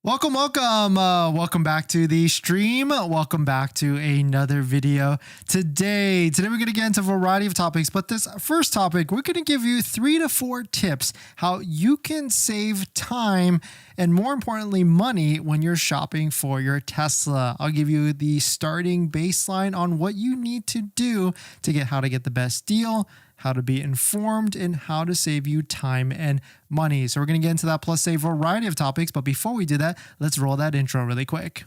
Welcome back to the stream. Welcome back to another video. Today we're going to get into a variety of topics, but this first topic, we're going to give you 3 to 4 tips how you can save time and, more importantly, money when you're shopping for your Tesla. I'll give you the starting baseline on what you need to do to get how to get the best deal, how to be informed, and how to save you time and money. So we're going to get into that plus a variety of topics. But before we do that, let's roll that intro really quick.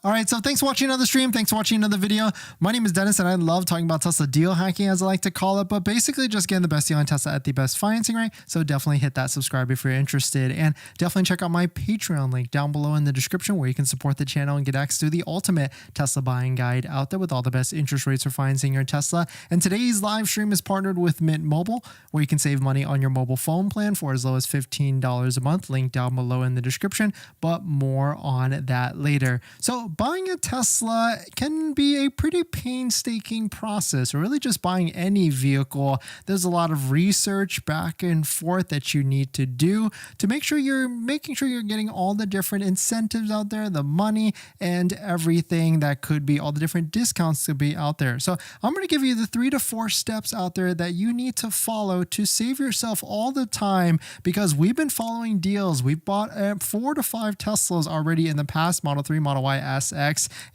All right, so thanks for watching another stream. Thanks for watching another video. My name is Dennis, and I love talking about Tesla deal hacking, as I like to call it, but basically just getting the best deal on Tesla at the best financing rate. So definitely hit that subscribe if you're interested, and definitely check out my Patreon link down below in the description where you can support the channel and get access to the ultimate Tesla buying guide out there with all the best interest rates for financing your Tesla. And today's live stream is partnered with Mint Mobile, where you can save money on your mobile phone plan for as low as $15 a month. Link down below in the description, but more on that later. So buying a Tesla can be a pretty painstaking process, or really just buying any vehicle. There's a lot of research back and forth that you need to do to make sure you're getting all the different incentives out there, the money and everything that could be, all the different discounts to be out there. So I'm going to give you the 3 to 4 steps out there that you need to follow to save yourself all the time, because we've been following deals. We've bought 4 to 5 Teslas already in the past, Model 3, Model Y, SX,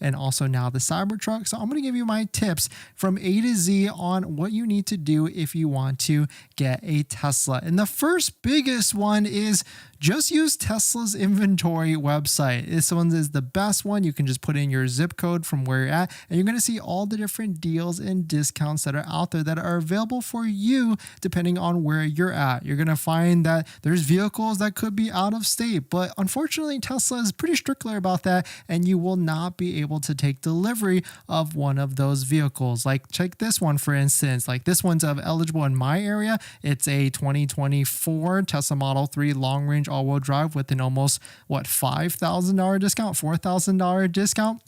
and also now the Cybertruck. So I'm going to give you my tips from A to Z on what you need to do if you want to get a Tesla. And the first biggest one is just use Tesla's inventory website. This one is the best one. You can just put in your zip code from where you're at, and you're going to see all the different deals and discounts that are out there that are available for you depending on where you're at. You're going to find that there's vehicles that could be out of state, but unfortunately Tesla is pretty strictly about that, and you will not be able to take delivery of one of those vehicles. Like, check this one for instance. Like, this one's eligible in my area. It's a 2024 Tesla Model 3 long range all-wheel drive with an almost $5,000 discount, $4,000 discount.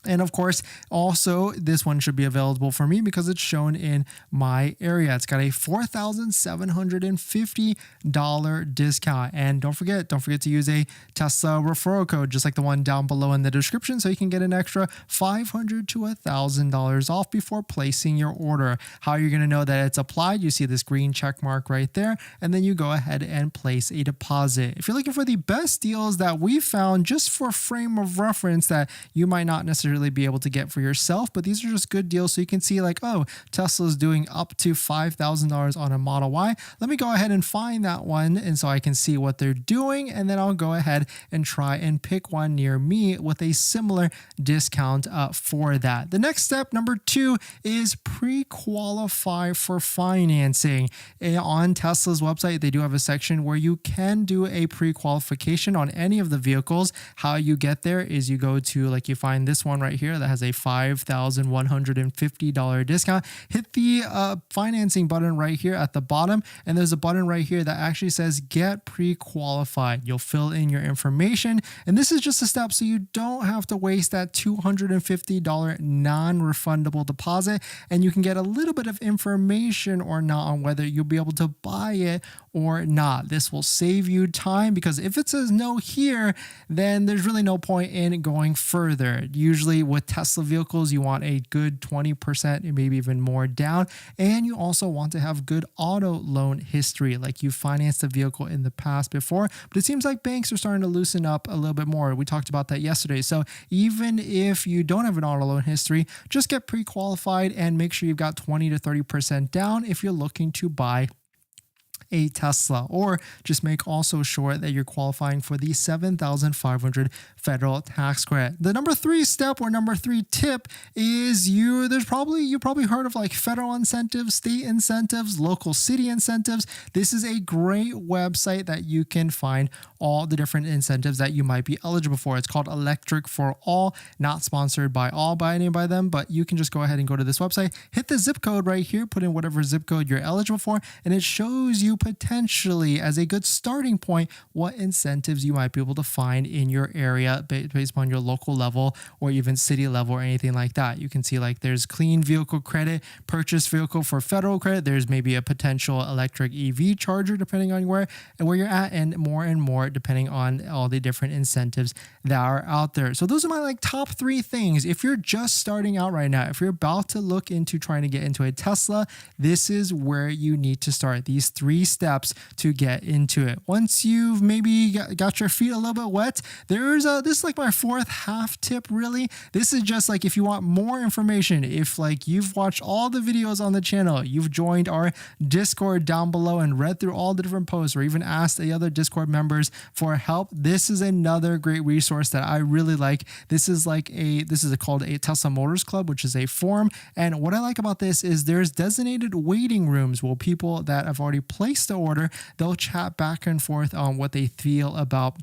And of course, also this one should be available for me because it's shown in my area. It's got a $4,750 discount. And don't forget to use a Tesla referral code, just like the one down below in the description, so you can get an extra $500 to $1,000 off before placing your order. How you're going to know that it's applied, you see this green check mark right there, and then you go ahead and place a deposit. If you're looking for the best deals that we found, just for frame of reference that you might not necessarily be able to get for yourself, but these are just good deals, so you can see like, oh, Tesla's doing up to $5,000 on a Model Y. Let me go ahead and find that one, and so I can see what they're doing, and then I'll go ahead and try and pick one near me with a similar discount for that. The next step, number 2, is pre-qualify for financing. On Tesla's website, they do have a section where you can do a pre-qualification on any of the vehicles. How you get there is you go to, like, you find this one right here that has a $5,150 discount. Hit the financing button right here at the bottom, and there's a button right here that actually says get pre-qualified. You'll fill in your information, and this is just a step so you don't have to waste that $250 non-refundable deposit, and you can get a little bit of information or not on whether you'll be able to buy it or not. This will save you time, because if it says no here, then there's really no point in going further. Usually with Tesla vehicles, you want a good 20%, maybe even more down, and you also want to have good auto loan history, like you financed a vehicle in the past before. But it seems like banks are starting to loosen up a little bit more. We talked about that yesterday. So even if you don't have an auto loan history, just get pre-qualified and make sure you've got 20 to 30% down if you're looking to buy a Tesla, or just make also sure that you're qualifying for the $7,500 federal tax credit. The number 3 step, or number 3 tip, is you probably heard of like federal incentives, state incentives, local city incentives. This is a great website that you can find all the different incentives that you might be eligible for. It's called Electric for All, not sponsored by any by them, but you can just go ahead and go to this website, hit the zip code right here, put in whatever zip code you're eligible for, and it shows you potentially, as a good starting point, what incentives you might be able to find in your area area based upon your local level or even city level or anything like that. You can see like there's clean vehicle credit, purchase vehicle for federal credit. There's maybe a potential electric EV charger depending on where you're at, and more depending on all the different incentives that are out there. So those are my like top 3 things. If you're just starting out right now, if you're about to look into trying to get into a Tesla, this is where you need to start. These 3 steps to get into it. Once you've maybe got your feet a little bit wet, this is like my 4th half tip really. This is just like if you want more information, if like you've watched all the videos on the channel, you've joined our Discord down below and read through all the different posts or even asked the other Discord members for help, this is another great resource that I really like. This is called a Tesla Motors Club, which is a forum. And what I like about this is there's designated waiting rooms where people that have already placed the order, they'll chat back and forth on what they feel about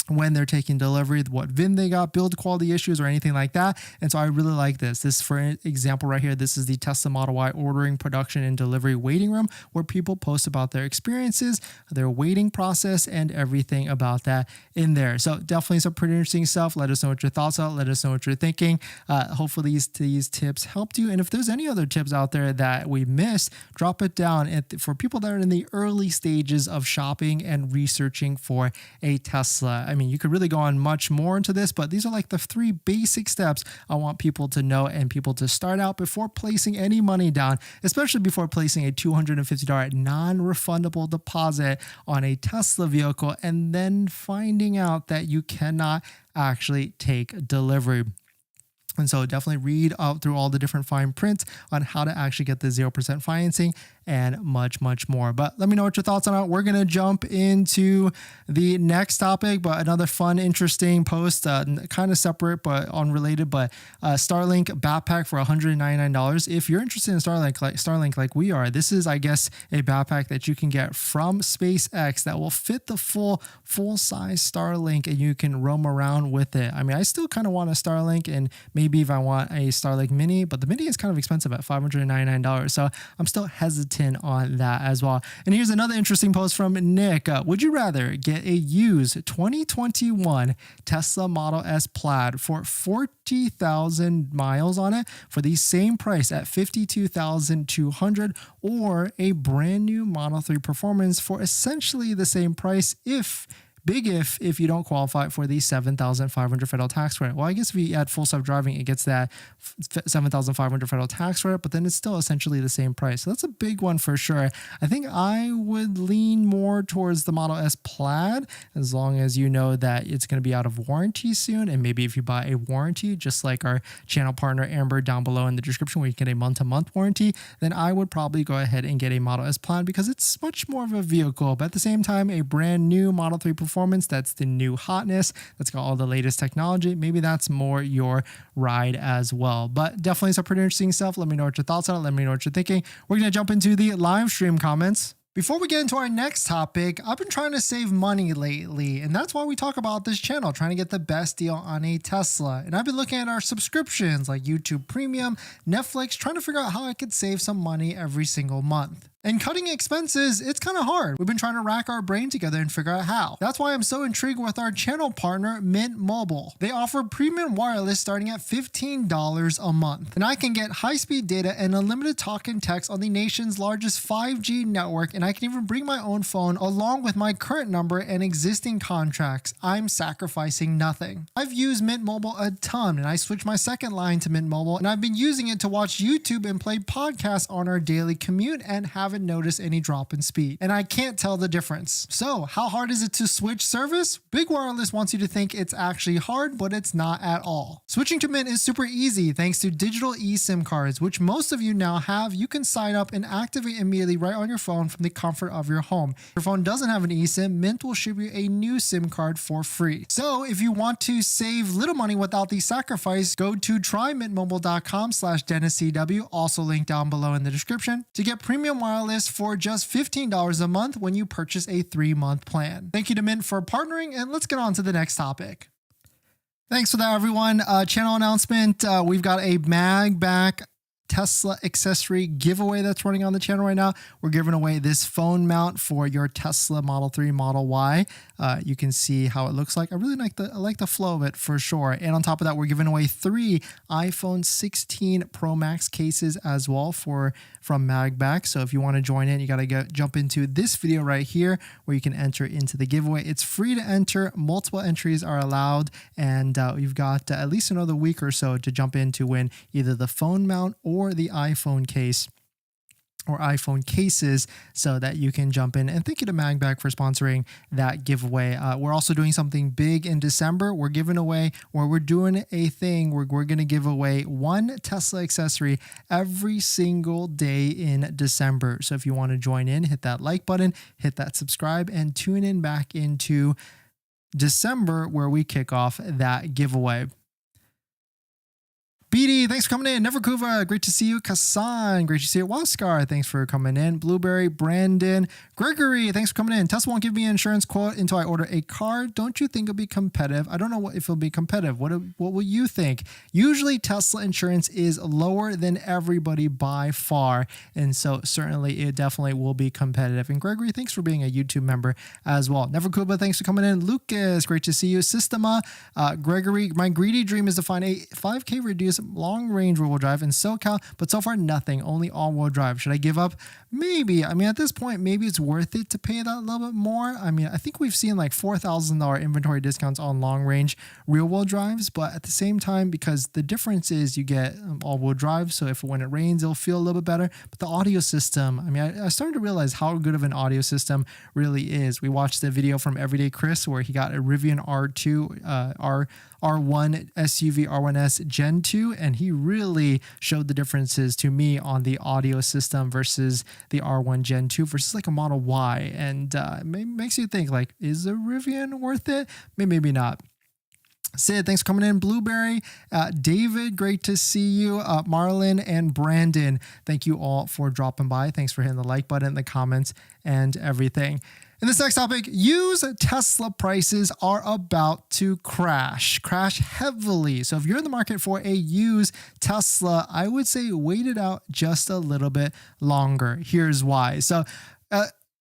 when they're taking delivery, what VIN they got, build quality issues or anything like that. And so I really like this. This, for example, right here, this is the Tesla Model Y ordering, production, and delivery waiting room where people post about their experiences, their waiting process, and everything about that in there. So definitely some pretty interesting stuff. Let us know what your thoughts are. Let us know what you're thinking. Hopefully these tips helped you. And if there's any other tips out there that we missed, drop it down. For people that are in the early stages of shopping and researching for a Tesla, I mean, you could really go on much more into this, but these are like the 3 basic steps I want people to know and people to start out before placing any money down, especially before placing a $250 non-refundable deposit on a Tesla vehicle and then finding out that you cannot actually take delivery. And so definitely read through all the different fine print on how to actually get the 0% financing and much more. But let me know what your thoughts on it. We're going to jump into the next topic, but another fun, interesting post, kind of separate but unrelated, but Starlink backpack for $199. If you're interested in Starlink like we are, this is, I guess, a backpack that you can get from SpaceX that will fit the full-size Starlink and you can roam around with it. I mean, I still kind of want a Starlink and maybe if I want a Starlink Mini, but the Mini is kind of expensive at $599. So I'm still hesitant on that as well. And here's another interesting post from Nick. Would you rather get a used 2021 Tesla Model S Plaid for 40,000 miles on it for the same price at $52,200 or a brand new Model 3 Performance for essentially the same price if you don't qualify for the $7,500 federal tax credit? Well, I guess if you add full self-driving, it gets that $7,500 federal tax credit, but then it's still essentially the same price. So that's a big one for sure. I think I would lean more towards the Model S Plaid as long as you know that it's going to be out of warranty soon. And maybe if you buy a warranty, just like our channel partner Amber down below in the description where you get a month-to-month warranty, then I would probably go ahead and get a Model S Plaid because it's much more of a vehicle. But at the same time, a brand new Model 3 Performance, that's the new hotness, that's got all the latest technology, maybe that's more your ride as well. But definitely some pretty interesting stuff. Let me know what your thoughts are. Let me know what you're thinking. We're going to jump into the live stream comments. Before we get into our next topic, I've been trying to save money lately, and that's why we talk about this channel, trying to get the best deal on a Tesla. And I've been looking at our subscriptions like YouTube Premium, Netflix, trying to figure out how I could save some money every single month. And cutting expenses, it's kind of hard. We've been trying to rack our brain together and figure out how. That's why I'm so intrigued with our channel partner, Mint Mobile. They offer premium wireless starting at $15 a month. And I can get high-speed data and unlimited talk and text on the nation's largest 5G network, and I can even bring my own phone along with my current number and existing contracts. I'm sacrificing nothing. I've used Mint Mobile a ton, and I switched my second line to Mint Mobile, and I've been using it to watch YouTube and play podcasts on our daily commute and haven't noticed any drop in speed. And I can't tell the difference. So how hard is it to switch service? Big Wireless wants you to think it's actually hard, but it's not at all. Switching to Mint is super easy thanks to digital eSIM cards, which most of you now have. You can sign up and activate immediately right on your phone from the comfort of your home. If your phone doesn't have an eSIM, Mint will ship you a new SIM card for free. So if you want to save little money without the sacrifice, go to trymintmobile.com/DennisCW, also linked down below in the description, to get premium wireless for just $15 a month when you purchase a 3-month plan. Thank you to Mint for partnering, and let's get on to the next topic. Thanks for that, everyone. Channel announcement. We've got a MAGBAK Tesla accessory giveaway that's running on the channel right now. We're giving away this phone mount for your Tesla Model 3, Model Y. You can see how it looks like. I really like the flow of it for sure. And on top of that, we're giving away 3 iPhone 16 Pro Max cases as well from MAGBAK. So if you want to join in, you got to jump into this video right here where you can enter into the giveaway. It's free to enter. Multiple entries are allowed, and you've got at least another week or so to jump in to win either the phone mount or the iPhone case or iPhone cases, so that you can jump in. And thank you to MAGBAK for sponsoring that giveaway. We're also doing something big in December. We're giving away, or we're doing a thing where we're going to give away 1 Tesla accessory every single day in December. So if you want to join in, hit that like button, hit that subscribe, and tune in back into December where we kick off that giveaway. BD, thanks for coming in. Neverkuva, great to see you. Kassan, great to see you. Waskar, thanks for coming in. Blueberry, Brandon, Gregory, thanks for coming in. Tesla won't give me an insurance quote until I order a car. Don't you think it'll be competitive? I don't know if it'll be competitive. What will you think? Usually Tesla insurance is lower than everybody by far, and so certainly it definitely will be competitive. And Gregory, thanks for being a YouTube member as well. Neverkuva, thanks for coming in. Lucas, great to see you. Systema, Gregory, my greedy dream is to find a 5K reduced long-range rear-wheel drive in SoCal, but so far nothing, only all-wheel drive. Should I give up? Maybe. I mean, at this point, maybe it's worth it to pay that a little bit more. I mean, I think we've seen like $4,000 inventory discounts on long-range rear-wheel drives, but at the same time, because the difference is you get all-wheel drive, so if when it rains, it'll feel a little bit better. But the audio system, I mean, I started to realize how good of an audio system really is. We watched the video from Everyday Chris where he got a Rivian R2, R1 SUV R1S Gen 2, and he really showed the differences to me on the audio system versus the R1 Gen 2 versus like a Model Y, and it makes you think, like, is the Rivian worth it? Maybe not. Sid, thanks for coming in. Blueberry, David, great to see you. Marlon and Brandon, thank you all for dropping by. Thanks for hitting the like button, the comments, and everything. In this next topic, used Tesla prices are about to crash heavily. So if you're in the market for a used Tesla, I would say wait it out just a little bit longer. Here's why. So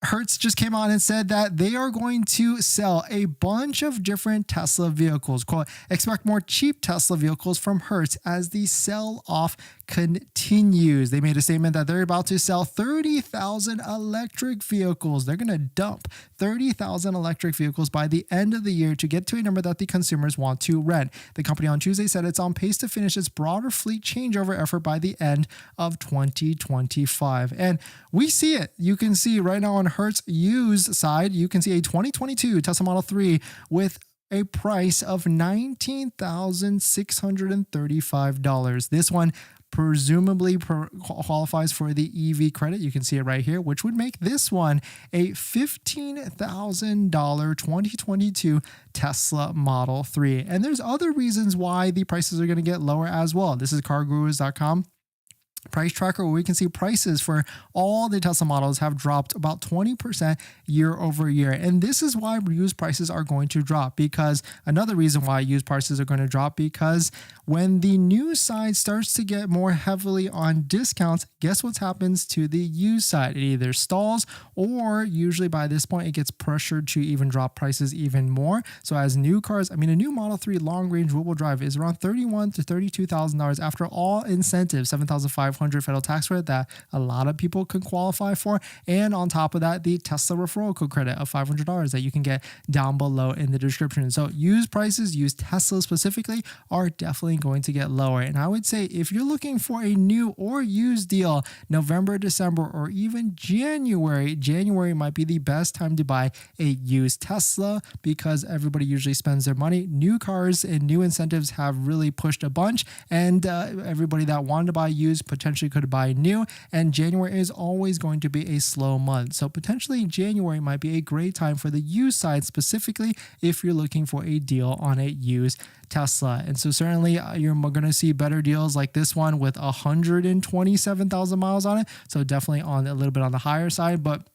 Hertz just came on and said that they are going to sell a bunch of different Tesla vehicles. Quote, expect more cheap Tesla vehicles from Hertz as the sell-off continues. They made a statement that they're about to sell 30,000 electric vehicles. They're going to dump 30,000 electric vehicles by the end of the year to get to a number that the consumers want to rent. The company on Tuesday said it's on pace to finish its broader fleet changeover effort by the end of 2025. And we see it. You can see right now on Hertz used side, you can see a 2022 Tesla Model 3 with a price of $19,635. This one presumably qualifies for the EV credit. You can see it right here, which would make this one a $15,000 2022 Tesla Model 3. And there's other reasons why the prices are going to get lower as well. This is cargurus.com. Price tracker, where we can see prices for all the Tesla models have dropped about 20% year over year. And this is why used prices are going to drop, because another reason why used prices are going to drop, because when the new side starts to get more heavily on discounts, guess what happens to the used side? It either stalls, or usually by this point, it gets pressured to even drop prices even more. So as new cars, I mean, a new Model 3 long-range rear-wheel drive is around $31,000 to $32,000 after all incentives, $7,500 federal tax credit that a lot of people can qualify for. And on top of that, the Tesla referral code credit of $500 that you can get down below in the description. So used prices, used Tesla specifically, are definitely going to get lower. And I would say if you're looking for a new or used deal, November, December, or even January might be the best time to buy a used Tesla, because everybody usually spends their money. New cars and new incentives have really pushed a bunch, and everybody that wanted to buy used potentially could buy new, and January is always going to be a slow month. So potentially January might be a great time for the used side, specifically if you're looking for a deal on a used Tesla. And so certainly you're going to see better deals like this one with 127,000 miles on it. So definitely on a little bit on the higher side, but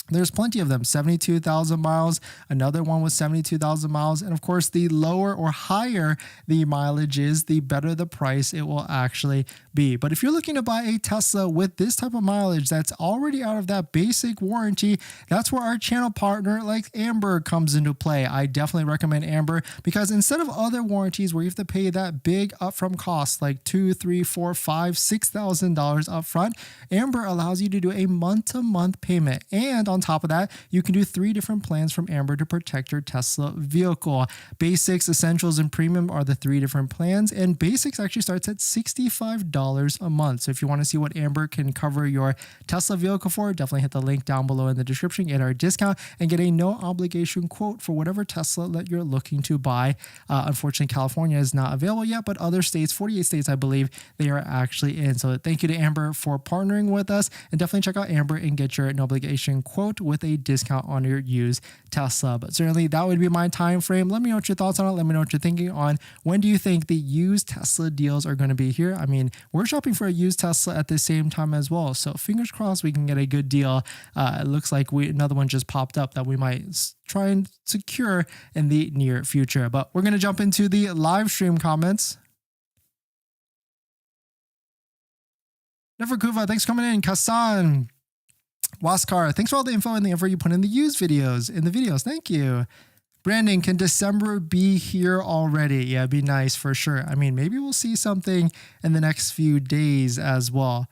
There's plenty of them, 72,000 miles, another one with 72,000 miles. And of course, the lower or higher the mileage is, the better the price it will actually be. But if you're looking to buy a Tesla with this type of mileage that's already out of that basic warranty, that's where our channel partner like Amber comes into play. I definitely recommend Amber because instead of other warranties where you have to pay that big upfront cost like $2,000, $3,000, $4,000, $5,000, $6,000 upfront, Amber allows you to do a month-to-month payment. And on top of that, you can do 3 different plans from Amber to protect your Tesla vehicle. Basics, Essentials, and Premium are the 3 different plans, and Basics actually starts at $65 a month. So if you want to see what Amber can cover your Tesla vehicle for, definitely hit the link down below in the description, get our discount, and get a no obligation quote for whatever Tesla that you're looking to buy. Unfortunately, California is not available yet, but other states, 48 states, I believe, they are actually in. So thank you to Amber for partnering with us, and definitely check out Amber and get your no obligation quote with a discount on your used Tesla. But certainly that would be my time frame. Let me know what your thoughts on it. Let me know what you're thinking on when do you think the used Tesla deals are going to be here. I mean, we're shopping for a used Tesla at the same time as well. So fingers crossed we can get a good deal. It looks like another one just popped up that we might try and secure in the near future. But we're going to jump into the live stream comments. Neverkuva, thanks for coming in. Kasan, Waskar, thanks for all the info and the effort you put in the used videos, Thank you. Brandon, can December be here already? Yeah, it'd be nice for sure. I mean, maybe we'll see something in the next few days as well.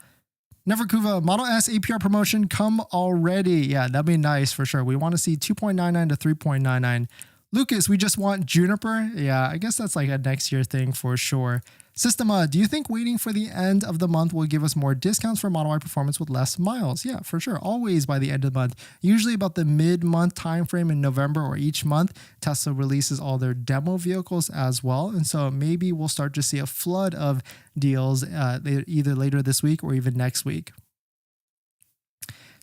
Neverkuva, Model S APR promotion come already. Yeah, that'd be nice for sure. We want to see 2.99 to 3.99. Lucas, we just want Juniper. Yeah, I guess that's like a next year thing for sure. Systema, do you think waiting for the end of the month will give us more discounts for Model Y performance with less miles? Yeah, for sure. Always by the end of the month. Usually about the mid-month time frame in November or each month, Tesla releases all their demo vehicles as well. And so maybe we'll start to see a flood of deals either later this week or even next week.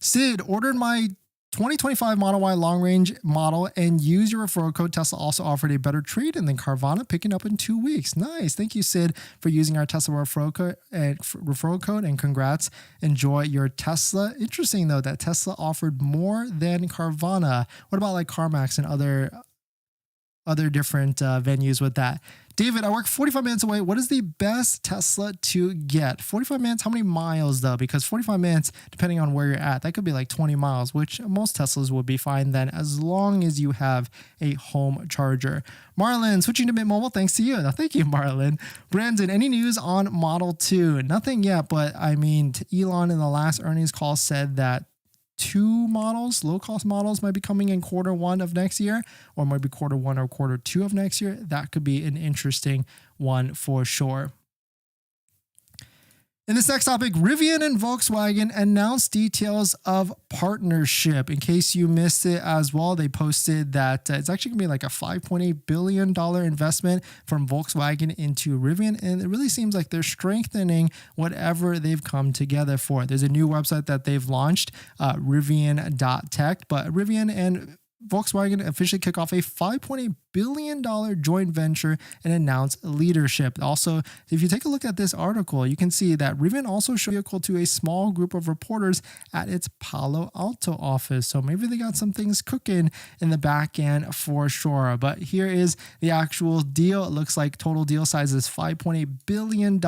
Sid, ordered my 2025 Model Y long range model and use your referral code. Tesla also offered a better trade-in than Carvana, picking up in 2 weeks. Nice. Thank you, Sid, for using our Tesla referral code, and congrats. Enjoy your Tesla. Interesting, though, that Tesla offered more than Carvana. What about like CarMax and other different venues with that? David, I work 45 minutes away. What is the best Tesla to get? 45 minutes? How many miles though? Because 45 minutes, depending on where you're at, that could be like 20 miles, which most Teslas would be fine then, as long as you have a home charger. Marlon, switching to Mint Mobile, thanks to you. Now, thank you, Marlon. Brandon, any news on Model 2? Nothing yet, but I mean, Elon in the last earnings call said that 2 models, low-cost models, might be coming in Q1 of next year, or maybe Q1 or Q2 of next year. That could be an interesting one for sure. In this next topic, Rivian and Volkswagen announced details of partnership. In case you missed it as well, they posted that it's actually going to be like a $5.8 billion investment from Volkswagen into Rivian. And it really seems like they're strengthening whatever they've come together for. There's a new website that they've launched, rivian.tech, but Rivian and Volkswagen officially kick off a $5.8 billion joint venture and announce leadership. Also, if you take a look at this article, you can see that Rivian also showed a vehicle to a small group of reporters at its Palo Alto office. So maybe they got some things cooking in the back end for sure. But here is the actual deal. It looks like total deal size is $5.8 billion.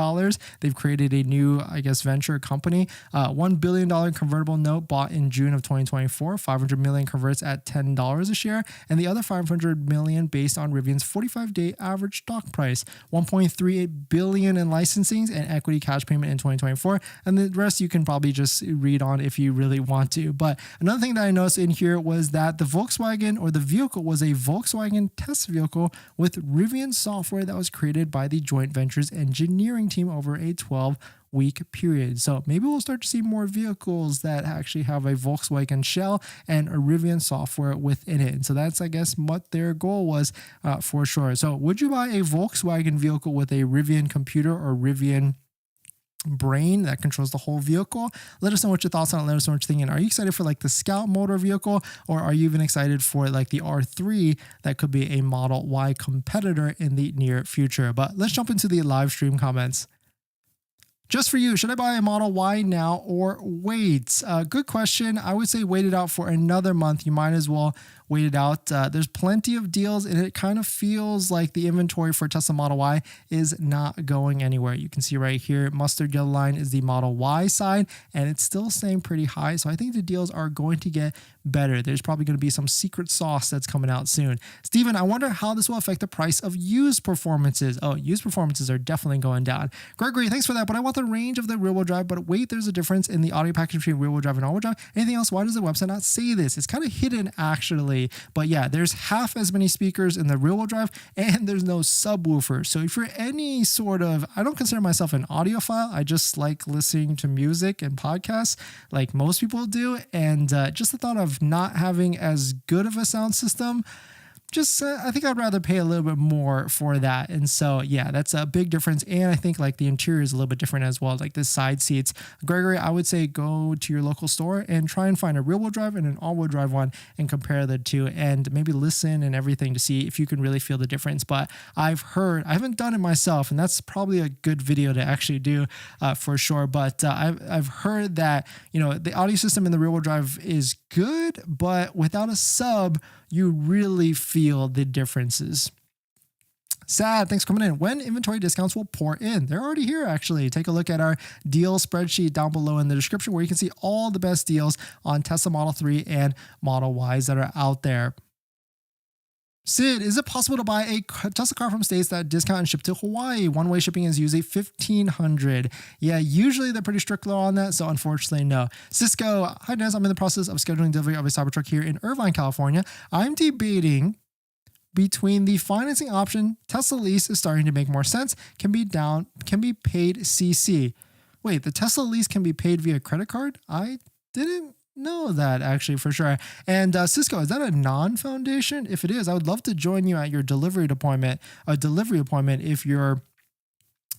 They've created a new, venture company. $1 billion convertible note bought in June of 2024. $500 million converts at $10 a share. And the other $500 million based on Rivian's 45-day average stock price, $1.38 billion in licensing and equity cash payment in 2024, and the rest you can probably just read on if you really want to. But another thing that I noticed in here was that the Volkswagen, or the vehicle, was a Volkswagen test vehicle with Rivian software that was created by the joint venture's engineering team over a 12-week period. So maybe we'll start to see more vehicles that actually have a Volkswagen shell and a Rivian software within it. And so that's, I guess, what their goal was for sure. So would you buy a Volkswagen vehicle with a Rivian computer or Rivian brain that controls the whole vehicle? Let us know what your thoughts on it. Let us know what you're thinking. Are you excited for like the Scout motor vehicle, or are you even excited for like the R3 that could be a Model Y competitor in the near future? But let's jump into the live stream comments. Just for you, should I buy a Model Y now or wait? Good question. I would say wait it out for another month. You might as well wait it out. There's plenty of deals, and it kind of feels like the inventory for Tesla Model Y is not going anywhere. You can see right here, mustard yellow line is the Model Y side, and it's still staying pretty high. So I think the deals are going to get better. There's probably going to be some secret sauce that's coming out soon. Steven, I wonder how this will affect the price of used performances. Oh, used performances are definitely going down. Gregory, thanks for that, but I want the range of the rear-wheel drive, but wait, there's a difference in the audio package between rear-wheel drive and all-wheel drive. Anything else? Why does the website not say this? It's kind of hidden actually, but yeah, there's half as many speakers in the rear-wheel drive and there's no subwoofer. So if you're any sort of, I don't consider myself an audiophile. I just like listening to music and podcasts like most people do. And just the thought of not having as good of a sound system, I think I'd rather pay a little bit more for that. And so, yeah, that's a big difference. And I think like the interior is a little bit different as well, like the side seats. Gregory, I would say go to your local store and try and find a rear-wheel drive and an all-wheel drive one and compare the two and maybe listen and everything to see if you can really feel the difference. But I've heard, I haven't done it myself, and that's probably a good video to actually do for sure. But I've heard that, you know, the audio system in the rear-wheel drive is good, but without a sub, you really feel the differences. Sad, thanks for coming in. When inventory discounts will pour in? They're already here, actually. Take a look at our deal spreadsheet down below in the description where you can see all the best deals on Tesla Model 3 and Model Ys that are out there. Sid, is it possible to buy a Tesla car from states that discount and ship to Hawaii? One-way shipping is usually $1,500. Yeah, usually they're pretty strict on that, so unfortunately, no. Cisco, hi Dennis, I'm in the process of scheduling delivery of a Cybertruck here in Irvine, California. I'm debating between the financing option. Tesla lease is starting to make more sense. Can be paid CC. Wait, the Tesla lease can be paid via credit card? I didn't know that actually for sure. And Cisco, is that a non-foundation? If it is, I would love to join you at your delivery appointment if you're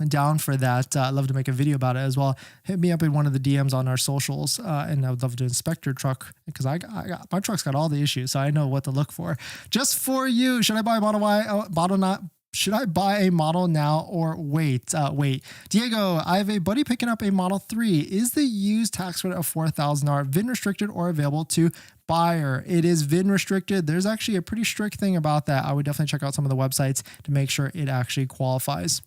down for that. I'd love to make a video about it as well. Hit me up in one of the DMs on our socials, and I would love to inspect your truck because I got my truck's got all the issues, so I know what to look for. Just for you, should I buy a Model Y? Should I buy a model now or wait? Wait. Diego, I have a buddy picking up a Model 3. Is the used tax credit of $4,000 VIN restricted or available to buyer? It is VIN restricted. There's actually a pretty strict thing about that. I would definitely check out some of the websites to make sure it actually qualifies.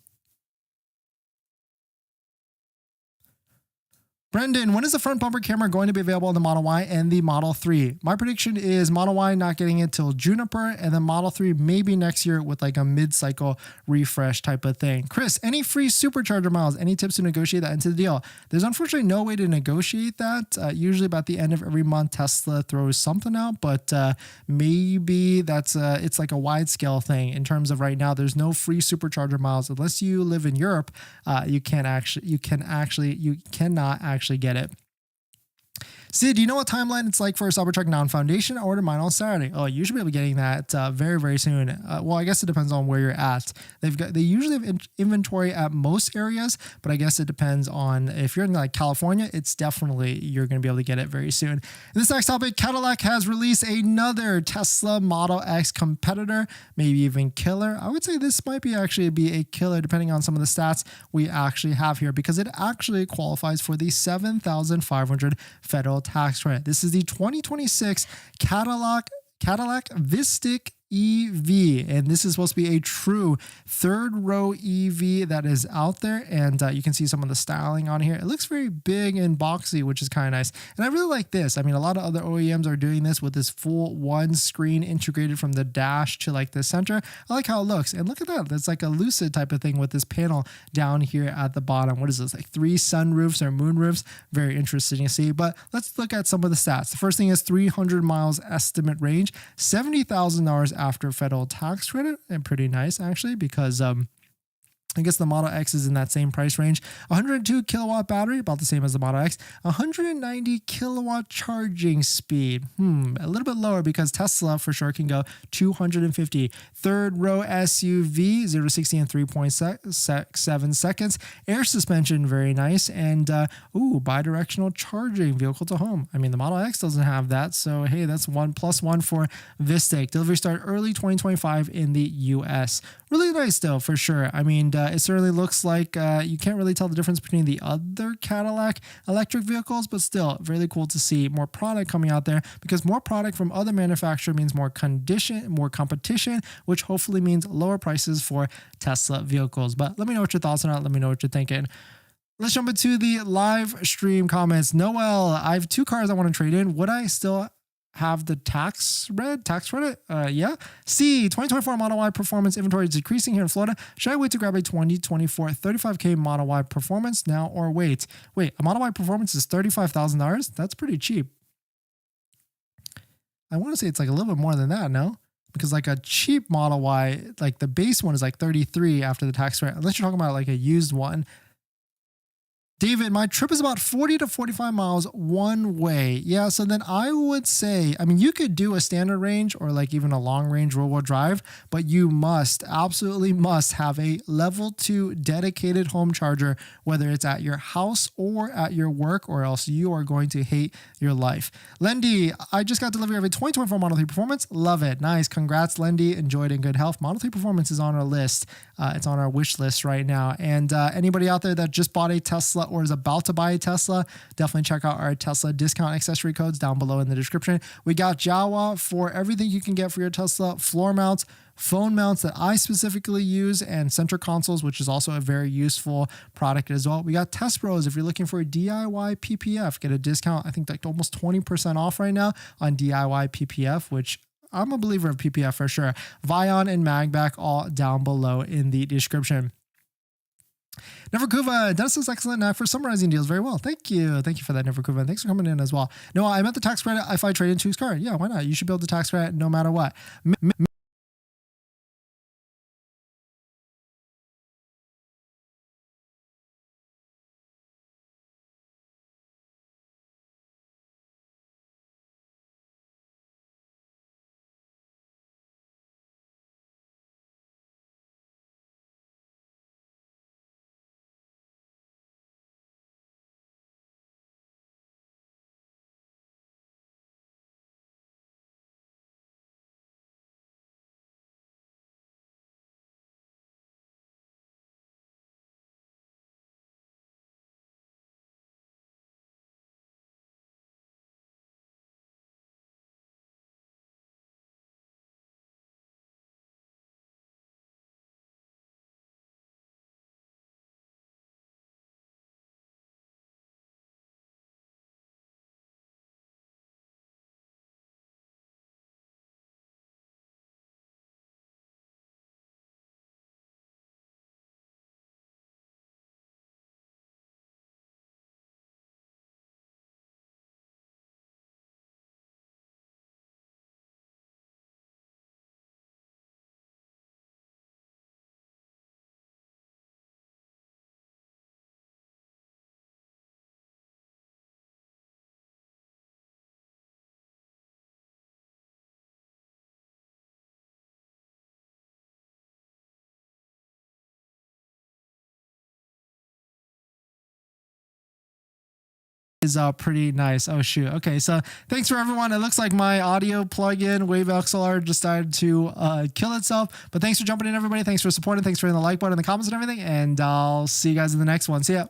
Brendan, when is the front bumper camera going to be available on the Model Y and the Model 3? My prediction is Model Y not getting it till Juniper, and then Model 3 maybe next year with like a mid-cycle refresh type of thing. Chris, any free supercharger miles? Any tips to negotiate that into the deal? There's unfortunately no way to negotiate that. Usually about the end of every month, Tesla throws something out, but maybe it's like a wide scale thing in terms of right now. There's no free supercharger miles unless you live in Europe. You cannot actually get it. Sid, do you know what timeline it's like for a Cybertruck non-foundation? I ordered mine on Saturday. Oh, you should be able to be getting that very, very soon. Well, I guess it depends on where you're at. They usually have inventory at most areas, but I guess it depends on if you're in like California, it's definitely you're going to be able to get it very soon. In this next topic, Cadillac has released another Tesla Model X competitor, maybe even killer. I would say this might be actually be a killer depending on some of the stats we actually have here because it actually qualifies for the $7,500 federal tax credit. This is the 2026 Cadillac Vistic EV, and this is supposed to be a true third row EV that is out there, and you can see some of the styling on here. It looks very big and boxy, which is kind of nice, and I really like this. I mean, a lot of other OEMs are doing this with this full one screen integrated from the dash to like the center. I like how it looks, and look at that. That's like a Lucid type of thing with this panel down here at the bottom. What is this, like 3 sunroofs or moonroofs? Very interesting to see, but let's look at some of the stats. The first thing is 300 miles estimate range, $70,000 after federal tax credit, and pretty nice actually because I guess the Model X is in that same price range. 102 kilowatt battery, about the same as the Model X. 190 kilowatt charging speed. A little bit lower because Tesla for sure can go 250. Third row SUV, 0 to 60 in 3.7 seconds. Air suspension, very nice. And bidirectional charging, vehicle to home. I mean, the Model X doesn't have that. So, hey, that's 1+1 for Vistic. Delivery start early 2025 in the US. Really nice though, for sure. I mean, it certainly looks like you can't really tell the difference between the other Cadillac electric vehicles, but still really cool to see more product coming out there, because more product from other manufacturer means more competition, which hopefully means lower prices for Tesla vehicles. But let me know what your thoughts on it. Let me know what you're thinking. Let's jump into the live stream comments. Noel, I have 2 cars I want to trade in. Would I still have the tax credit? Yeah. C, 2024 Model Y performance inventory is decreasing here in Florida. Should I wait to grab a 2024 35K Model Y performance now or wait? Wait, a Model Y performance is $35,000? That's pretty cheap. I want to say it's like a little bit more than that, no? Because like a cheap Model Y, like the base one is like 33 after the tax credit, unless you're talking about like a used one. David, my trip is about 40 to 45 miles one way. Yeah, so then I would say, I mean, you could do a standard range or like even a long range rear-wheel drive, but you absolutely must have a level 2 dedicated home charger, whether it's at your house or at your work, or else you are going to hate your life. Lendy, I just got delivery of a 2024 Model 3 Performance. Love it. Nice. Congrats, Lendy. Enjoyed in good health. Model 3 Performance is on our list. It's on our wish list right now. And anybody out there that just bought a Tesla or is about to buy a Tesla, definitely check out our Tesla discount accessory codes down below in the description. We got Jawa for everything you can get for your Tesla, floor mounts, phone mounts that I specifically use, and center consoles, which is also a very useful product as well. We got Test Bros. If you're looking for a DIY PPF, get a discount. I think like almost 20% off right now on DIY PPF, which I'm a believer of PPF for sure. Vion and MAGBAK all down below in the description. Neverkuva, Dennis is excellent knack for summarizing deals very well. Thank you. Thank you for that, Neverkuva. Thanks for coming in as well. No, I meant the tax credit if I trade into his car. Yeah, why not? You should build the tax credit no matter what. Is pretty nice. Oh shoot. Okay, so thanks for everyone. It looks like my audio plugin Wave XLR decided to kill itself, but thanks for jumping in, everybody. Thanks for supporting. Thanks for hitting the like button in the comments and everything, and I'll see you guys in the next one. See ya.